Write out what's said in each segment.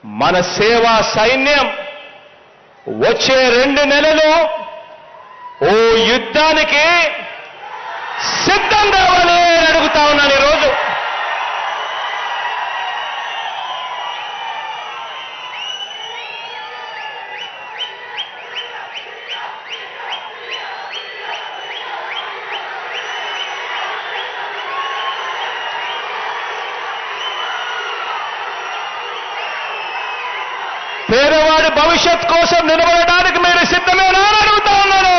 మన సేవా సైన్యం వచ్చే 2 నెలలు ఓ యుద్ధానికి సిద్ధం కావాలి అని అడుగుతా ఉన్నాను ఈరోజు. పేదవాడి భవిష్యత్ కోసం నిలబడడానికి మీరు సిద్ధమేనా అని అడుగుతా ఉన్నాను.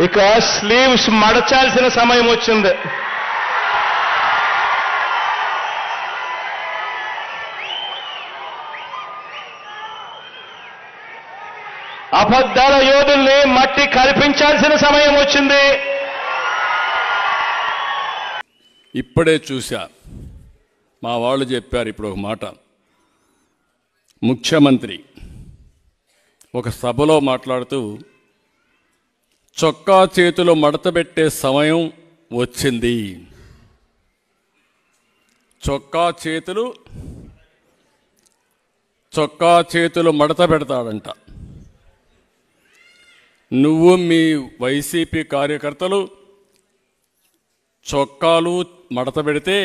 ఇక స్లీవ్స్ మడచాల్సిన సమయం వచ్చింది. అబద్ధాల యోధుల్ని మట్టి కల్పించాల్సిన సమయం వచ్చింది. ఇప్పుడే చూశా, మా వాళ్ళు చెప్పారు ఇప్పుడు ఒక మాట. ముఖ్యమంత్రి ఒక సభలో మాట్లాడుతూ చొక్కా చేతులు మడతబెట్టే సమయం వచ్చింది. చొక్కా చేతులు మడత పెడతాడంట. నువ్వు మీ వైసీపీ కార్యకర్తలు చొక్కాలు మడత పెడితే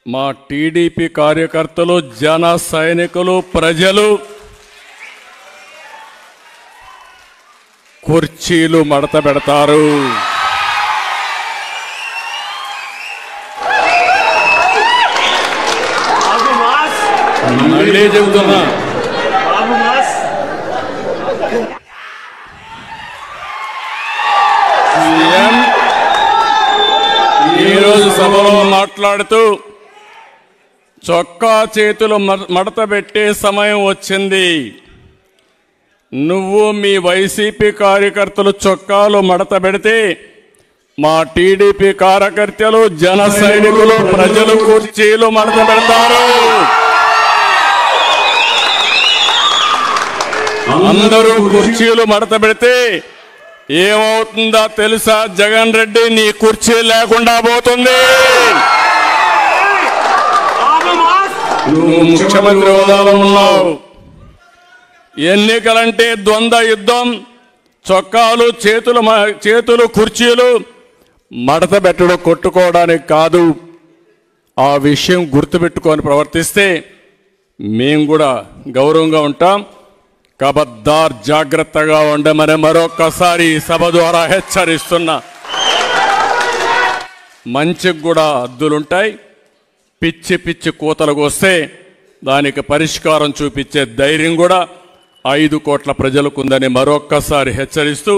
మా టీడీపీ కార్యకర్తలు, జన సైనికులు, ప్రజలు కుర్చీలు మడత పెడతారు. మళ్ళీ చెబుతున్నా, సీఎం ఈరోజు సభలో మాట్లాడుతూ చొక్కా చేతులు మడత పెట్టే సమయం వచ్చింది. నువ్వు మీ వైసీపీ కార్యకర్తలు చొక్కాలు మడత పెడితే మా టీడీపీ కార్యకర్తలు, జన సైనికులు, ప్రజలు కుర్చీలు మడత పెడతారు. అందరూ కుర్చీలు మడత పెడితే ఏమవుతుందో తెలుసా? జగన్ రెడ్డి నీ కుర్చీ లేకుండా పోతుంది. నువ్వు ముఖ్యమంత్రి హోదాలో ఉన్నావు. ఎన్నికలంటే ద్వంద్వ యుద్ధం. చొక్కాలు చేతులు కుర్చీలు మడత పెట్టడం కొట్టుకోవడానికి కాదు. ఆ విషయం గుర్తుపెట్టుకొని ప్రవర్తిస్తే మేము కూడా గౌరవంగా ఉంటాం. కబద్దార్, జాగ్రత్తగా ఉండమని మరొక్కసారి సభ ద్వారా హెచ్చరిస్తున్నా. మంచికి కూడా హద్దులుంటాయి. పిచ్చి పిచ్చి కూతలకు వస్తే దానికి పరిష్కారం చూపించే ధైర్యం కూడా 5 కోట్ల ప్రజలకు ఉందని మరొక్కసారి హెచ్చరిస్తూ